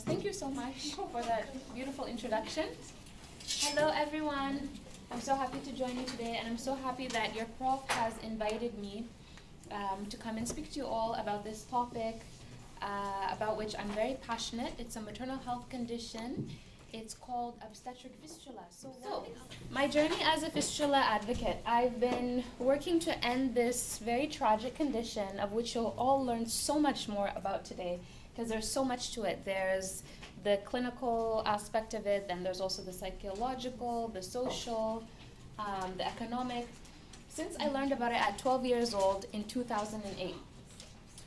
Thank you so much for that beautiful introduction. Hello, everyone. I'm so happy to join you today, and I'm so happy that your prof has invited me to come and speak to you all about this topic, about which I'm very passionate. It's a maternal health condition. It's called obstetric fistula. So my journey as a fistula advocate, I've been working to end this very tragic condition, of which you'll all learn so much more about today, because there's so much to it. There's the clinical aspect of it, then there's also the psychological, the social, the economic. Since I learned about it at 12 years old in 2008,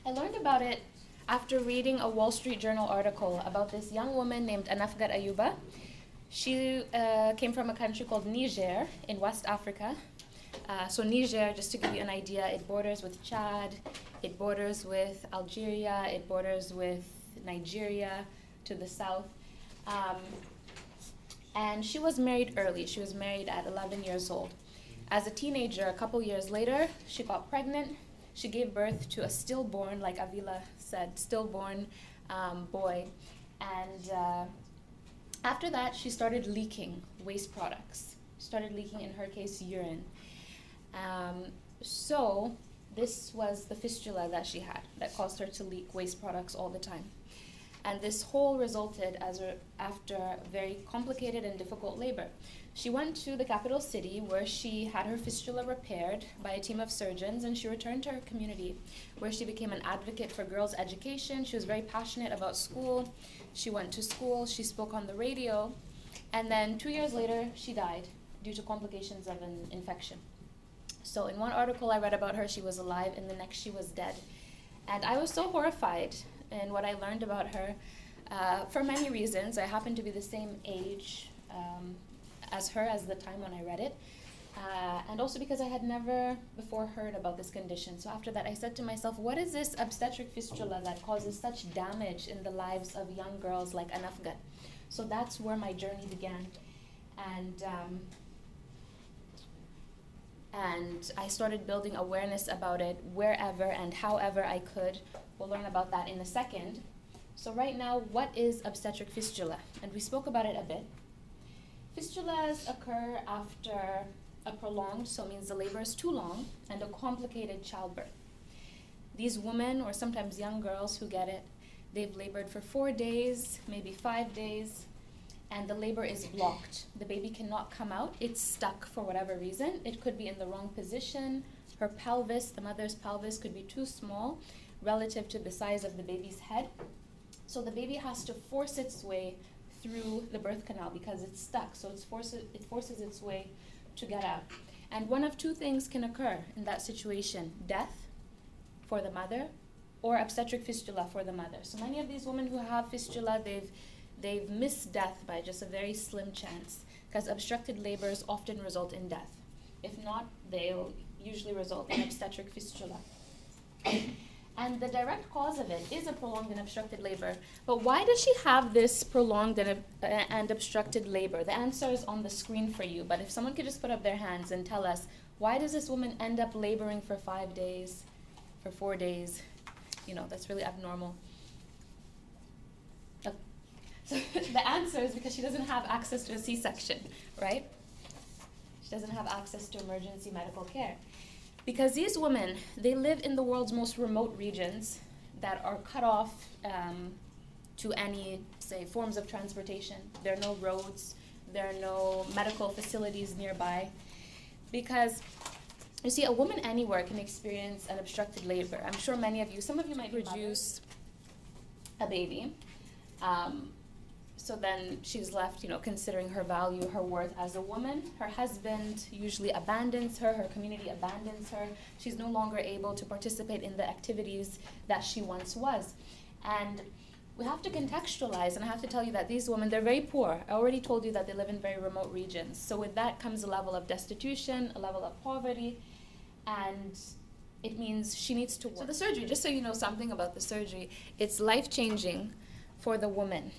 I learned about it after reading a Wall Street Journal article about this young woman named Ayuba. She came from a country called Niger in West Africa. So Niger, just to give you an idea, it borders with Chad, it borders with Algeria, it borders with Nigeria to the south. And she was married early. She was married at 11 years old. As a teenager, a couple years later, she got pregnant. She gave birth to a stillborn, like Avila said, stillborn boy. And after that, she started leaking waste products. Started leaking, in her case, urine. So this was the fistula that she had that caused her to leak waste products all the time. And this whole resulted after very complicated and difficult labor. She went to the capital city where she had her fistula repaired by a team of surgeons, and she returned to her community where she became an advocate for girls' education. She was very passionate about school. She went to school, she spoke on the radio, and then 2 years later, she died due to complications of an infection. So in one article I read about her, she was alive, and the next she was dead. And I was so horrified in what I learned about her for many reasons. I happened to be the same age as her as the time when I read it. And also because I had never before heard about this condition. So after that, I said to myself, what is this obstetric fistula that causes such damage in the lives of young girls like Anafgat? So that's where my journey began. And I started building awareness about it wherever and however I could. We'll learn about that in a second. So right now, what is obstetric fistula? And we spoke about it a bit. Fistulas occur after a prolonged, so it means the labor is too long, and a complicated childbirth. These women, or sometimes young girls who get it, they've labored for 4 days, maybe 5 days, and the labor is blocked. The baby cannot come out. It's stuck for whatever reason. It could be in the wrong position. Her pelvis, the mother's pelvis, could be too small relative to the size of the baby's head. So the baby has to force its way through the birth canal because it's stuck. So it forces its way to get out. And one of two things can occur in that situation: death for the mother, or obstetric fistula for the mother. So many of these women who have fistula, they've missed death by just a very slim chance, because obstructed labors often result in death. If not, they'll usually result in obstetric fistula. And the direct cause of it is a prolonged and obstructed labor. But why does she have this prolonged and obstructed labor? The answer is on the screen for you, but if someone could just put up their hands and tell us, why does this woman end up laboring for 5 days, for 4 days? You know, that's really abnormal. So the answer is because she doesn't have access to a C-section, right? She doesn't have access to emergency medical care. Because these women, they live in the world's most remote regions that are cut off to any, say, forms of transportation. There are no roads, there are no medical facilities nearby. Because, you see, a woman anywhere can experience an obstructed labor. I'm sure some of you might produce a baby. So then she's left, considering her value, her worth as a woman. Her husband usually abandons her. Her community abandons her. She's no longer able to participate in the activities that she once was. And we have to contextualize, and I have to tell you that these women, they're very poor. I already told you that they live in very remote regions. So with that comes a level of destitution, a level of poverty, and it means she needs to work. So the surgery, just so you know something about the surgery, it's life-changing for the woman.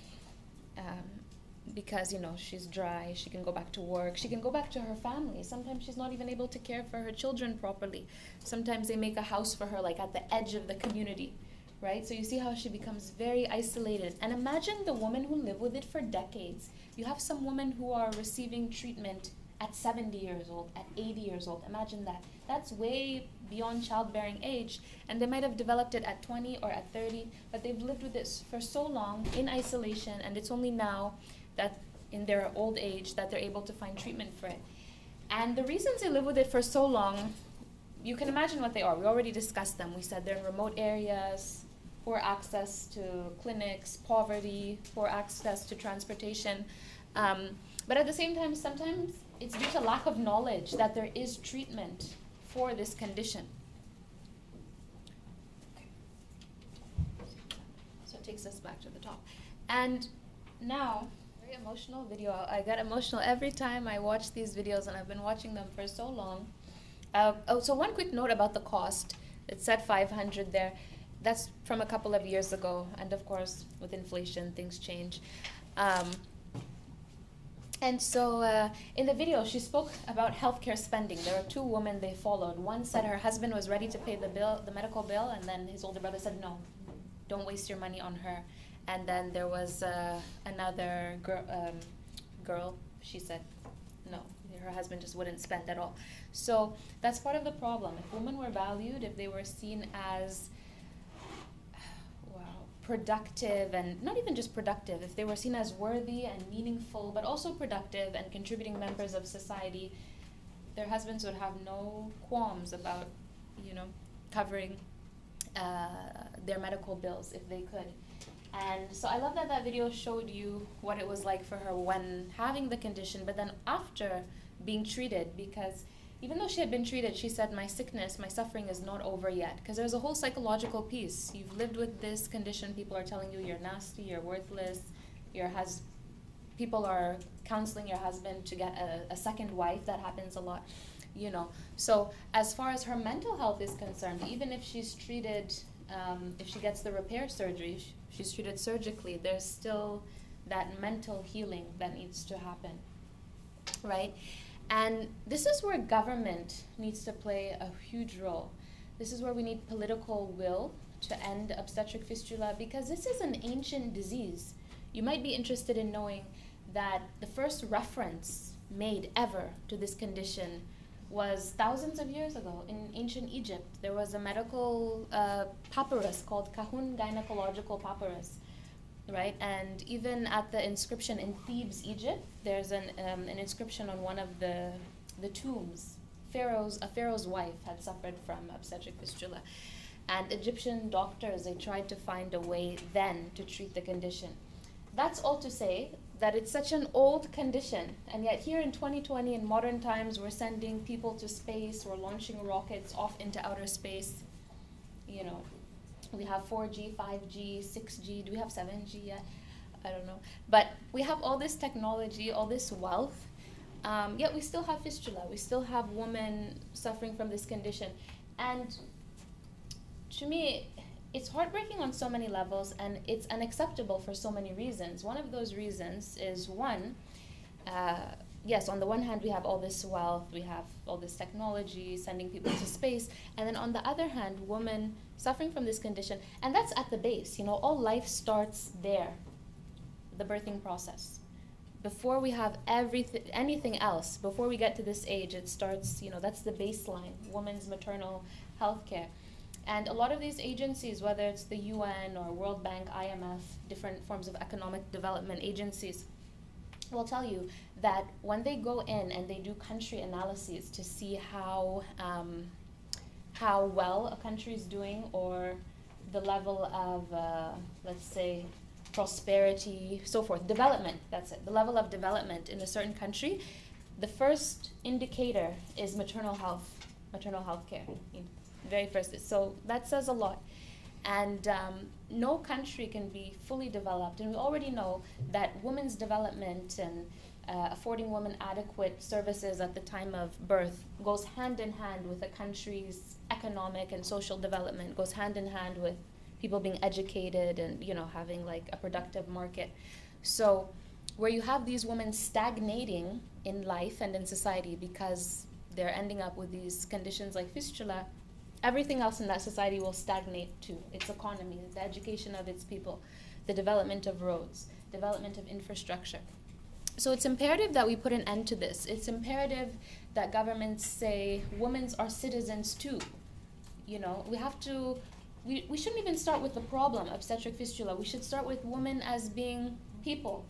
Because, she's dry, she can go back to work, she can go back to her family. Sometimes she's not even able to care for her children properly. Sometimes they make a house for her, like at the edge of the community, right? So you see how she becomes very isolated. And imagine the women who live with it for decades. You have some women who are receiving treatment at 70 years old, at 80 years old. Imagine that. That's way beyond childbearing age. And they might have developed it at 20 or at 30, but they've lived with this for so long in isolation, and it's only now that in their old age that they're able to find treatment for it. And the reasons they live with it for so long, you can imagine what they are. We already discussed them. We said they're in remote areas, poor access to clinics, poverty, poor access to transportation. But at the same time, sometimes it's due to lack of knowledge that there is treatment for this condition. Okay. So it takes us back to the top. And now, very emotional video. I get emotional every time I watch these videos, and I've been watching them for so long. So one quick note about the cost. It said 500 there. That's from a couple of years ago, and of course, with inflation, things change. And so in the video, she spoke about healthcare spending. There were two women they followed. One said her husband was ready to pay the medical bill, and then his older brother said, no, don't waste your money on her. And then there was another girl, she said, no, her husband just wouldn't spend at all. So that's part of the problem. If women were valued, if they were seen as productive, and not even just productive, if they were seen as worthy and meaningful, but also productive and contributing members of society, their husbands would have no qualms about, covering their medical bills if they could. And so I love that that video showed you what it was like for her when having the condition, but then after being treated, because even though she had been treated, she said, my sickness, my suffering is not over yet. Because there's a whole psychological piece. You've lived with this condition. People are telling you you're nasty, you're worthless. People are counseling your husband to get a second wife. That happens a lot, So as far as her mental health is concerned, even if she's treated, if she gets the repair surgery, she's treated surgically, there's still that mental healing that needs to happen, right? And this is where government needs to play a huge role. This is where we need political will to end obstetric fistula, because this is an ancient disease. You might be interested in knowing that the first reference made ever to this condition was thousands of years ago in ancient Egypt. There was a medical papyrus called Kahun Gynecological Papyrus, right? And even at the inscription in Thebes, Egypt, there's an inscription on one of the tombs. A pharaoh's wife had suffered from obstetric fistula. And Egyptian doctors, they tried to find a way then to treat the condition. That's all to say that it's such an old condition, and yet here in 2020, in modern times, we're sending people to space, we're launching rockets off into outer space. We have 4G, 5G, 6G. Do we have 7G yet? I don't know. But we have all this technology, all this wealth, yet we still have fistula. We still have women suffering from this condition. And to me, it's heartbreaking on so many levels, and it's unacceptable for so many reasons. One of those reasons is yes, on the one hand, we have all this wealth, we have all this technology, sending people to space, and then on the other hand, women suffering from this condition, and that's at the base. All life starts there, the birthing process. Before we have anything else, before we get to this age, it starts, that's the baseline, women's maternal health care. And a lot of these agencies, whether it's the UN or World Bank, IMF, different forms of economic development agencies, will tell you that when they go in and they do country analyses to see how well a country is doing, or the level of, let's say, prosperity, so forth, development, that's it, the level of development in a certain country, the first indicator is maternal health care. Very first. So that says a lot. And no country can be fully developed. And we already know that women's development and affording women adequate services at the time of birth goes hand in hand with a country's economic and social development, goes hand in hand with people being educated and, having like a productive market. So where you have these women stagnating in life and in society because they're ending up with these conditions like fistula, everything else in that society will stagnate too. Its economy, the education of its people, the development of roads, development of infrastructure. So it's imperative that we put an end to this. It's imperative that governments say women are citizens too. You know, we have to, we shouldn't even start with the problem, obstetric fistula. We should start with women as being people,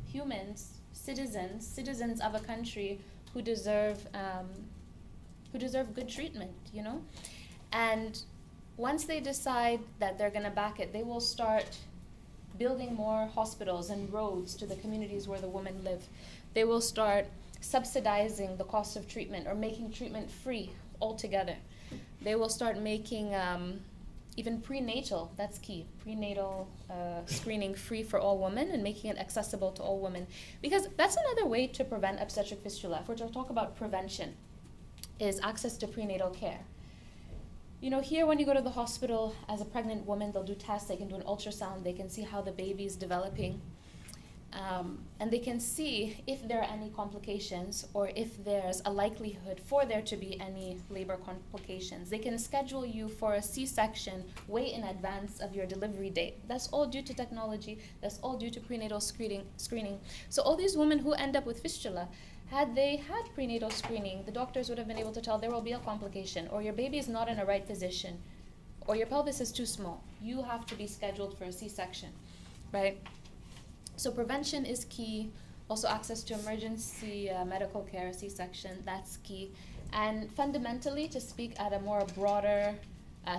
humans, citizens of a country who deserve good treatment, you know? And once they decide that they're gonna back it, they will start building more hospitals and roads to the communities where the women live. They will start subsidizing the cost of treatment or making treatment free altogether. They will start making even prenatal, that's key, prenatal screening free for all women and making it accessible to all women. Because that's another way to prevent obstetric fistula. If we're to talk about prevention, is access to prenatal care. You know, here when you go to the hospital as a pregnant woman, they'll do tests, they can do an ultrasound, they can see how the baby is developing. And they can see if there are any complications or if there's a likelihood for there to be any labor complications. They can schedule you for a C-section way in advance of your delivery date. That's all due to technology. That's all due to prenatal screening. So all these women who end up with fistula, had they had prenatal screening, the doctors would have been able to tell there will be a complication, or your baby is not in a right position, or your pelvis is too small. You have to be scheduled for a C-section, right? So prevention is key. Also access to emergency medical care, C-section, that's key. And fundamentally, to speak at a more broader,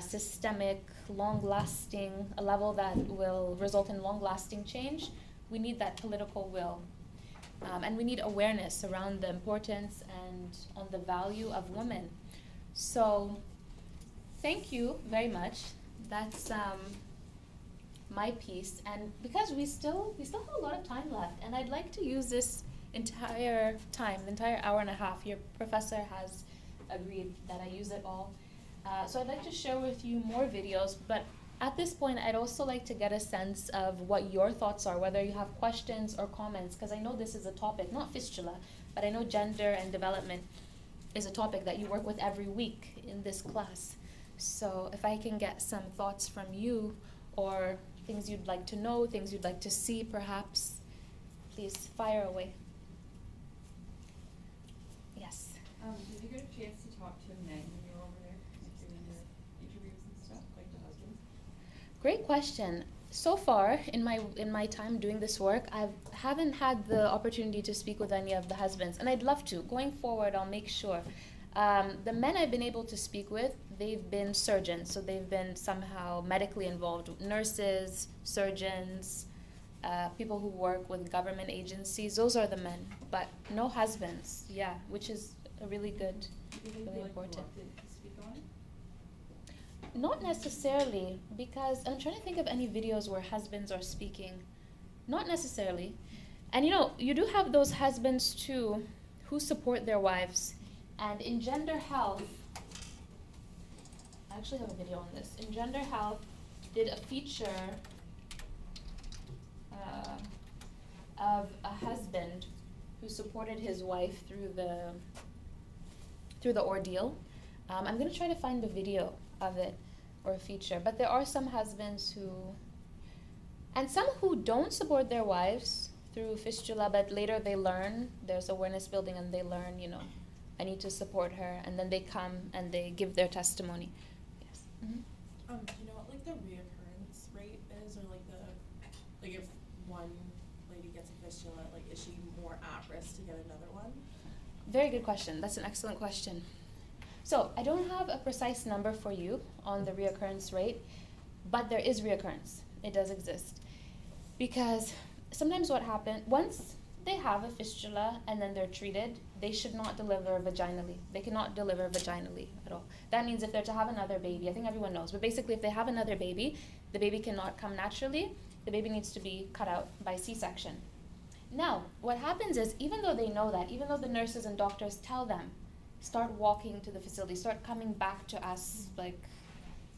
systemic, long-lasting, a level that will result in long-lasting change, we need that political will. And we need awareness around the importance and on the value of women. So thank you very much. That's my piece. And because we still have a lot of time left, and I'd like to use this entire time, the entire hour and a half. Your professor has agreed that I use it all. So I'd like to share with you more videos, but at this point, I'd also like to get a sense of what your thoughts are, whether you have questions or comments, because I know this is a topic, not fistula, but I know gender and development is a topic that you work with every week in this class. So if I can get some thoughts from you, or things you'd like to know, things you'd like to see perhaps, please fire away. Yes? Did you get a chance to talk to men when you were over there, like doing the interviews and stuff, like the husbands? Great question. So far, in my time doing this work, I haven't had the opportunity to speak with any of the husbands, and I'd love to. Going forward, I'll make sure. The men I've been able to speak with, they've been surgeons, so they've been somehow medically involved, surgeons, people who work with government agencies. Those are the men, but no husbands. Yeah, which is a really good, really important. To speak on it? Not necessarily, because I'm trying to think of any videos where husbands are speaking. Not necessarily. And you know, you do have those husbands too who support their wives. And in gender health, I actually have a video on this. In gender health, did a feature of a husband who supported his wife through the ordeal. I'm going to try to find the video of it or a feature, but there are some husbands who, and some who don't support their wives through fistula, but later they learn, there's awareness building and they learn, you know, I need to support her, and then they come and they give their testimony. Yes. Mm-hmm. Do you know what like the reoccurrence rate is, or like if one lady gets a fistula, like is she more at risk to get another one? Very good question. That's an excellent question. So I don't have a precise number for you on the reoccurrence rate, but there is reoccurrence. It does exist. Because sometimes what happens, once they have a fistula and then they're treated, they should not deliver vaginally. They cannot deliver vaginally at all. That means if they're to have another baby, I think everyone knows, but basically if they have another baby, the baby cannot come naturally. The baby needs to be cut out by C-section. Now, what happens is, even though they know that, even though the nurses and doctors tell them, start walking to the facility, start coming back to us, like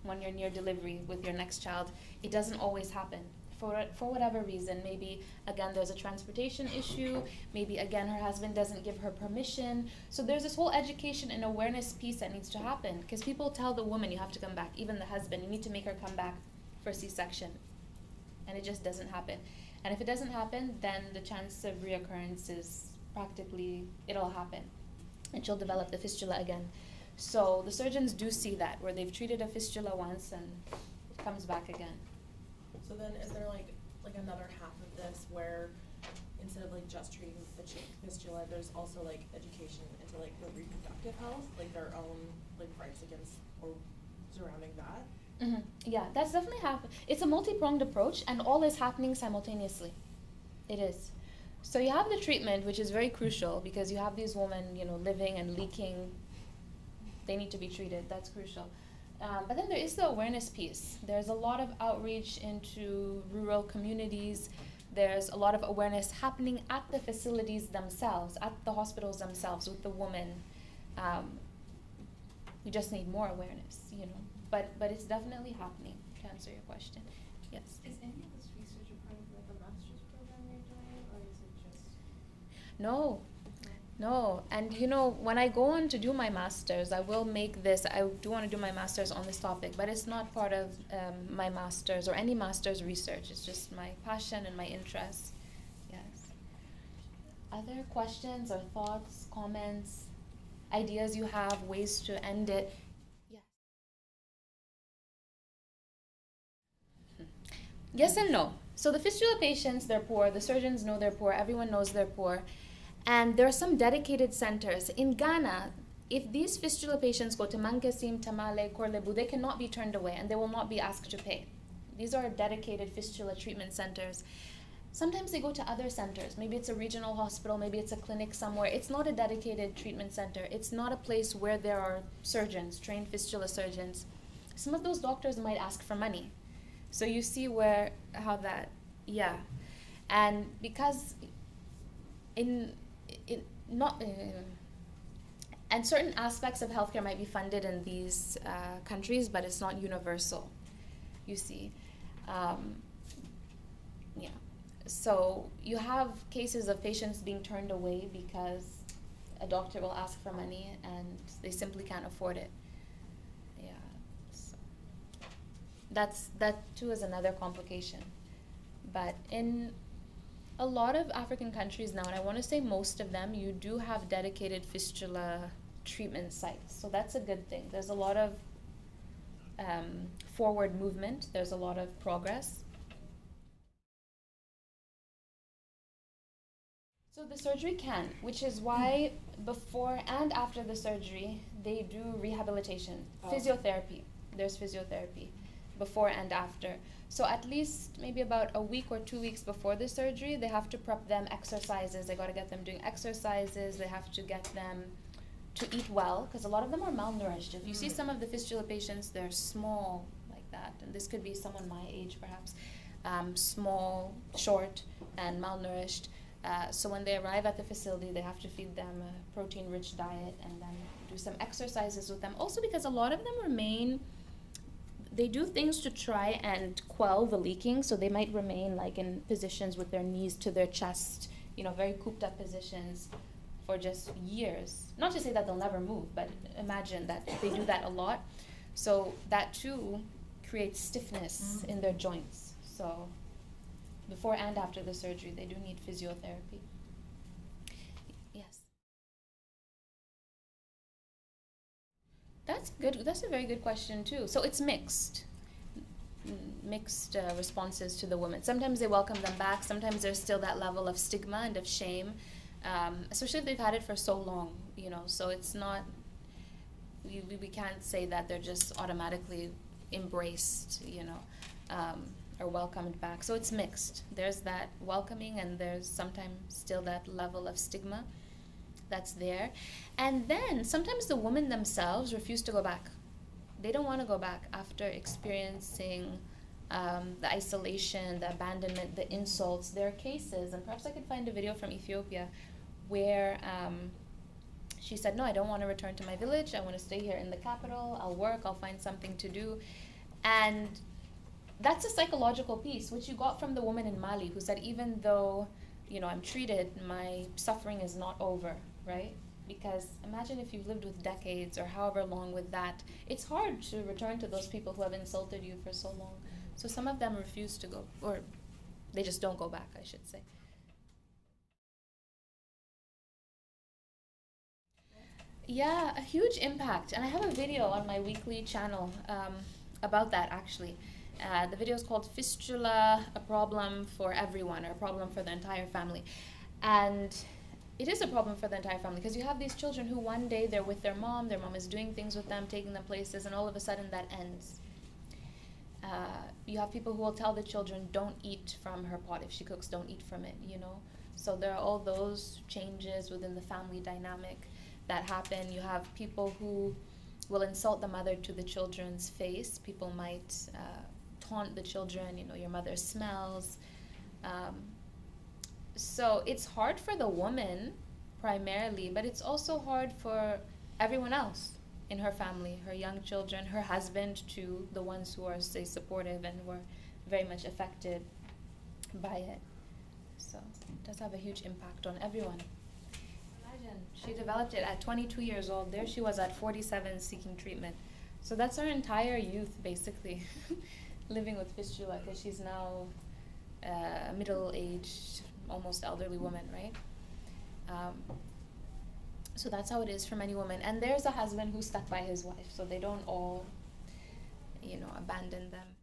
when you're near delivery with your next child, it doesn't always happen. for whatever reason. Maybe, again, there's a transportation issue. Maybe, again, her husband doesn't give her permission. So there's this whole education and awareness piece that needs to happen, because people tell the woman, you have to come back. Even the husband, you need to make her come back for C-section. And it just doesn't happen. And if it doesn't happen, then the chance of reoccurrence is practically, it'll happen. And she'll develop the fistula again. So the surgeons do see that, where they've treated a fistula once and it comes back again. So then is there like another half of this where instead of like just treating the fistula, there's also like education into like the reproductive health, like their own like rights against or surrounding that? Mm-hmm. Yeah, that's definitely it's a multi-pronged approach, and all is happening simultaneously. It is. So you have the treatment, which is very crucial, because you have these women, living and leaking. They need to be treated. That's crucial. But then there is the awareness piece. There's a lot of outreach into rural communities. There's a lot of awareness happening at the facilities themselves, at the hospitals themselves with the woman. You just need more awareness, But it's definitely happening, to answer your question. Yes. Is any of this research a part of like a master's program you're doing, or is it just? No. And when I go on to do my master's, I will make this, I do want to do my master's on this topic, but it's not part of my master's or any master's research. It's just my passion and my interest. Yes. Other questions or thoughts, comments, ideas you have, ways to end it? Yes. Yes and no. So the fistula patients, they're poor. The surgeons know they're poor. Everyone knows they're poor. And there are some dedicated centers. In Ghana, if these fistula patients go to Mankasim, Tamale, Korlebu, they cannot be turned away and they will not be asked to pay. These are dedicated fistula treatment centers. Sometimes they go to other centers. Maybe it's a regional hospital, maybe it's a clinic somewhere. It's not a dedicated treatment center. It's not a place where there are surgeons, trained fistula surgeons. Some of those doctors might ask for money. So you see and because and certain aspects of healthcare might be funded in these countries, but it's not universal, you see. So you have cases of patients being turned away because a doctor will ask for money and they simply can't afford it. So that too is another complication. But in a lot of African countries now, and I want to say most of them, you do have dedicated fistula treatment sites. So that's a good thing. There's a lot of forward movement. There's a lot of progress. So the surgery can, which is why before and after the surgery, they do rehabilitation, physiotherapy. There's physiotherapy before and after. So at least maybe about a week or 2 weeks before the surgery, they have to prep them exercises. They got to get them doing exercises. They have to get them to eat well, because a lot of them are malnourished. If you see some of the fistula patients, they're small like that. And this could be someone my age, perhaps. Small, short, and malnourished. So when they arrive at the facility, they have to feed them a protein-rich diet and then do some exercises with them. Also because a lot of them they do things to try and quell the leaking, so they might remain like in positions with their knees to their chest, very cooped up positions for just years. Not to say that they'll never move, but imagine that they do that a lot. So that too creates stiffness in their joints. So before and after the surgery, they do need physiotherapy. Yes. That's a very good question too. So it's mixed responses to the women. Sometimes they welcome them back. Sometimes there's still that level of stigma and of shame, especially if they've had it for so long. So it's not. We can't say that they're just automatically embraced. Or welcomed back. So it's mixed. There's that welcoming and there's sometimes still that level of stigma that's there. And then sometimes the women themselves refuse to go back. They don't want to go back after experiencing the isolation, the abandonment, the insults. There are cases, and perhaps I could find a video from Ethiopia where she said, no, I don't want to return to my village. I want to stay here in the capital. I'll work. I'll find something to do. And that's a psychological piece, which you got from the woman in Mali who said, even though, I'm treated, my suffering is not over, right? Because imagine if you've lived with decades or however long with that, it's hard to return to those people who have insulted you for so long. So some of them refuse to go, or they just don't go back, I should say. Yeah, a huge impact. And I have a video on my weekly channel about that, actually. The video is called Fistula, a problem for everyone, or a problem for the entire family. And it is a problem for the entire family, because you have these children who one day they're with their mom is doing things with them, taking them places, and all of a sudden that ends. You have people who will tell the children, don't eat from her pot. If she cooks, don't eat from it, So there are all those changes within the family dynamic that happen. You have people who will insult the mother to the children's face. People might taunt the children, your mother smells. So it's hard for the woman primarily, but it's also hard for everyone else in her family, her young children, her husband too, the ones who are, say, supportive and were very much affected by it. So it does have a huge impact on everyone. Imagine, she developed it at 22 years old. There she was at 47 seeking treatment. So that's her entire youth, basically, living with fistula, because she's now a middle-aged, almost elderly woman, right? So that's how it is for many women. And there's a husband who's stuck by his wife, so they don't all, abandon them.